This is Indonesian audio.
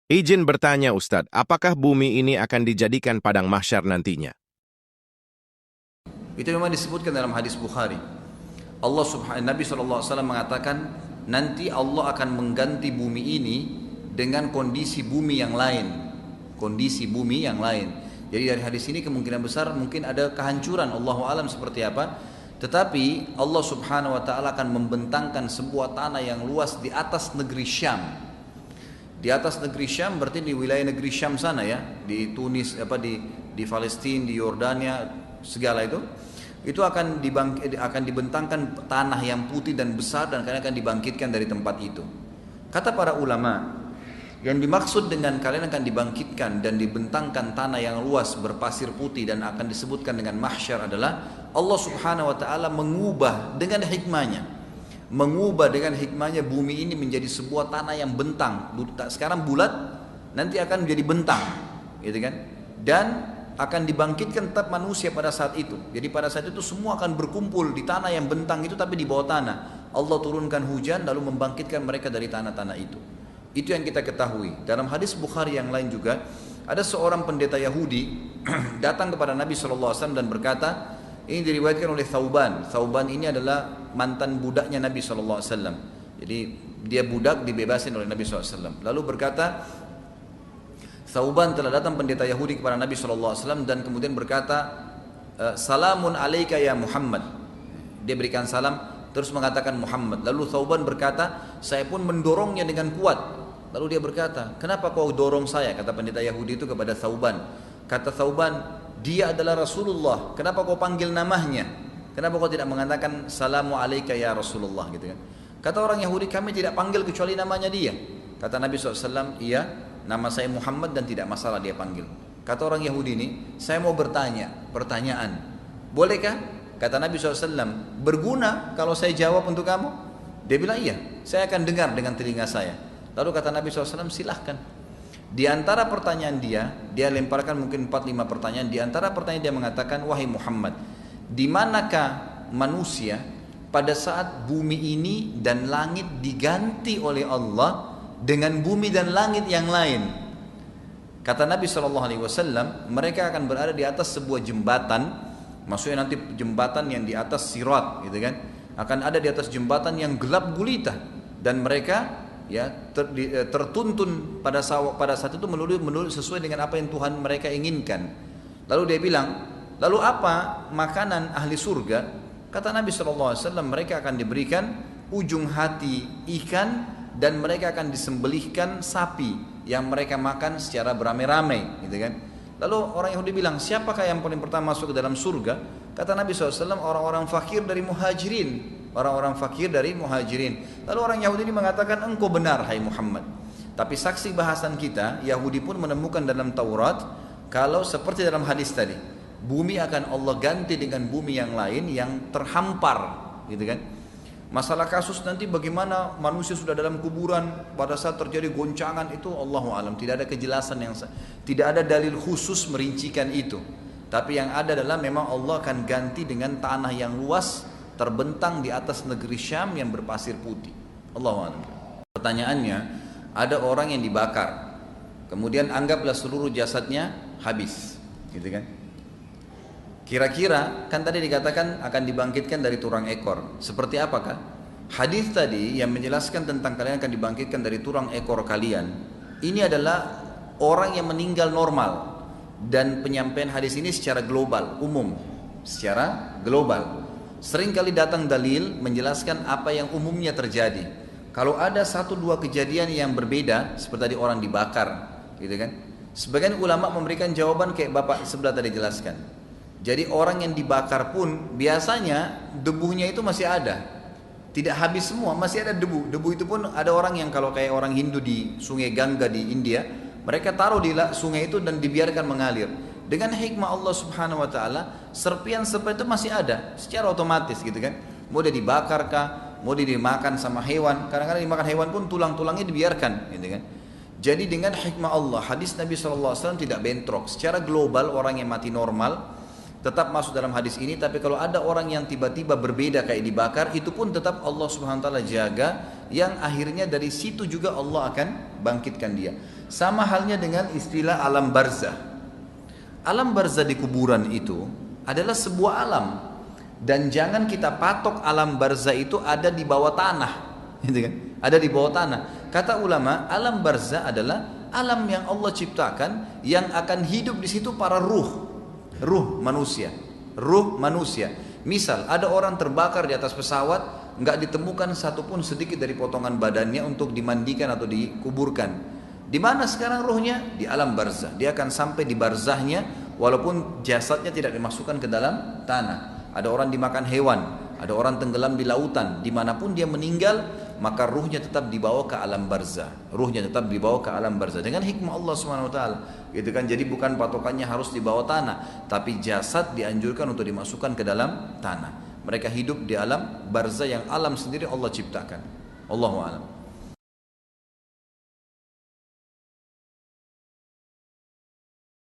Izin bertanya Ustadz, apakah bumi ini akan dijadikan padang mahsyar nantinya? Itu memang disebutkan dalam hadis Bukhari. Nabi SAW mengatakan nanti Allah akan mengganti bumi ini dengan kondisi bumi yang lain. Kondisi bumi yang lain. Jadi dari hadis ini kemungkinan besar mungkin ada kehancuran, Allahu alam seperti apa. Tetapi Allah Subhanahu wa taala akan membentangkan sebuah tanah yang luas di atas negeri Syam. Di atas negeri Syam berarti di wilayah negeri Syam sana ya, di Tunis di Palestina, di Yordania, segala itu akan dibentangkan tanah yang putih dan besar dan kalian akan dibangkitkan dari tempat itu. Kata para ulama, yang dimaksud dengan kalian akan dibangkitkan dan dibentangkan tanah yang luas berpasir putih dan akan disebutkan dengan mahsyar adalah Allah Subhanahu wa taala mengubah dengan hikmahnya bumi ini menjadi sebuah tanah yang bentang. Sekarang bulat, nanti akan menjadi bentang, gitu kan? Dan akan dibangkitkan tetap manusia pada saat itu. Jadi pada saat itu semua akan berkumpul di tanah yang bentang itu, tapi di bawah tanah. Allah turunkan hujan lalu membangkitkan mereka dari tanah-tanah itu. Itu yang kita ketahui. Dalam hadis Bukhari yang lain juga ada seorang pendeta Yahudi datang kepada Nabi SAW dan berkata, ini diriwayatkan oleh Thauban. Thauban ini adalah mantan budaknya Nabi SAW. Jadi dia budak dibebasin oleh Nabi SAW. Lalu berkata, Thauban telah datang pendeta Yahudi kepada Nabi SAW dan kemudian berkata, Salamun alaika ya Muhammad. Dia berikan salam terus mengatakan Muhammad. Lalu Thauban berkata, saya pun mendorongnya dengan kuat. Lalu dia berkata, kenapa kau dorong saya? Kata pendeta Yahudi itu kepada Thauban. Kata Thauban, dia adalah Rasulullah. Kenapa kau panggil namanya? Kenapa kau tidak mengatakan Salamu alaika ya Rasulullah gitu kan? Kata orang Yahudi, kami tidak panggil kecuali namanya dia. Kata Nabi SAW, iya, nama saya Muhammad dan tidak masalah dia panggil. Kata orang Yahudi ini, saya mau pertanyaan. Bolehkah? Kata Nabi SAW, berguna kalau saya jawab untuk kamu? Dia bilang, iya, saya akan dengar dengan telinga saya. Lalu kata Nabi SAW, silahkan. Di antara pertanyaan dia lemparkan mungkin 4-5 pertanyaan. Di antara pertanyaan dia mengatakan, wahai Muhammad, di manakah manusia pada saat bumi ini dan langit diganti oleh Allah dengan bumi dan langit yang lain? Kata Nabi SAW, mereka akan berada di atas sebuah jembatan. Maksudnya nanti jembatan yang di atas sirat, gitu kan? Akan ada di atas jembatan yang gelap gulita dan mereka tertuntun pada saat itu menurut sesuai dengan apa yang Tuhan mereka inginkan. Lalu dia bilang, lalu apa makanan ahli surga? Kata Nabi SAW, mereka akan diberikan ujung hati ikan dan mereka akan disembelihkan sapi yang mereka makan secara beramai-ramai, gitu kan? Lalu orang Yahudi bilang, siapakah yang paling pertama masuk ke dalam surga? Kata Nabi SAW, orang-orang fakir dari muhajirin. Orang-orang fakir dari muhajirin. Lalu orang Yahudi ini mengatakan, engkau benar hai Muhammad. Tapi saksi bahasan kita, Yahudi pun menemukan dalam Taurat, kalau seperti dalam hadis tadi, bumi akan Allah ganti dengan bumi yang lain yang terhampar, gitu kan? Masalah kasus nanti bagaimana manusia sudah dalam kuburan pada saat terjadi goncangan itu Allahu alam, tidak ada kejelasan tidak ada dalil khusus merincikan itu. Tapi yang ada adalah memang Allah akan ganti dengan tanah yang luas terbentang di atas negeri Syam yang berpasir putih. Allahu a'lam. Pertanyaannya, ada orang yang dibakar, kemudian anggaplah seluruh jasadnya habis, gitu kan? Kira-kira kan tadi dikatakan akan dibangkitkan dari tulang ekor. Seperti apakah? Hadis tadi yang menjelaskan tentang kalian akan dibangkitkan dari tulang ekor kalian. Ini adalah orang yang meninggal normal dan penyampaian hadis ini secara global, umum, secara global. Sering kali datang dalil menjelaskan apa yang umumnya terjadi. Kalau ada 1-2 kejadian yang berbeda, seperti tadi orang dibakar, gitu kan? Sebagian ulama memberikan jawaban kayak Bapak sebelah tadi jelaskan. Jadi orang yang dibakar pun biasanya debunya itu masih ada. Tidak habis semua, masih ada debu. Debu itu pun ada orang yang kalau kayak orang Hindu di sungai Gangga di India, mereka taruh di sungai itu dan dibiarkan mengalir. Dengan hikmah Allah Subhanahu wa taala, serpian-serpian itu masih ada secara otomatis, gitu kan. Mau dia dibakar kah, mau dia dimakan sama hewan. Kadang-kadang dimakan hewan pun tulang-tulangnya dibiarkan, gitu kan. Jadi dengan hikmah Allah, hadis Nabi SAW tidak bentrok. Secara global orang yang mati normal tetap masuk dalam hadis ini. Tapi kalau ada orang yang tiba-tiba berbeda kayak dibakar, itu pun tetap Allah Subhanahu wa taala jaga, yang akhirnya dari situ juga Allah akan bangkitkan dia. Sama halnya dengan istilah alam barzah. Alam barzah di kuburan itu adalah sebuah alam, dan jangan kita patok alam barzah itu ada di bawah tanah, gitu kan? Ada di bawah tanah. Kata ulama, alam barzah adalah alam yang Allah ciptakan, yang akan hidup di situ para ruh manusia. Misal ada orang terbakar di atas pesawat, nggak ditemukan satupun sedikit dari potongan badannya untuk dimandikan atau dikuburkan. Di mana sekarang ruhnya? Di alam barzah. Dia akan sampai di barzahnya, walaupun jasadnya tidak dimasukkan ke dalam tanah. Ada orang dimakan hewan, ada orang tenggelam di lautan. Dimanapun dia meninggal, maka ruhnya tetap dibawa ke alam barzah. Dengan hikmah Allah Subhanahu wa taala. Gitu kan? Jadi bukan patokannya harus di bawah tanah, tapi jasad dianjurkan untuk dimasukkan ke dalam tanah. Mereka hidup di alam barzah yang alam sendiri Allah ciptakan. Allahu a'lam.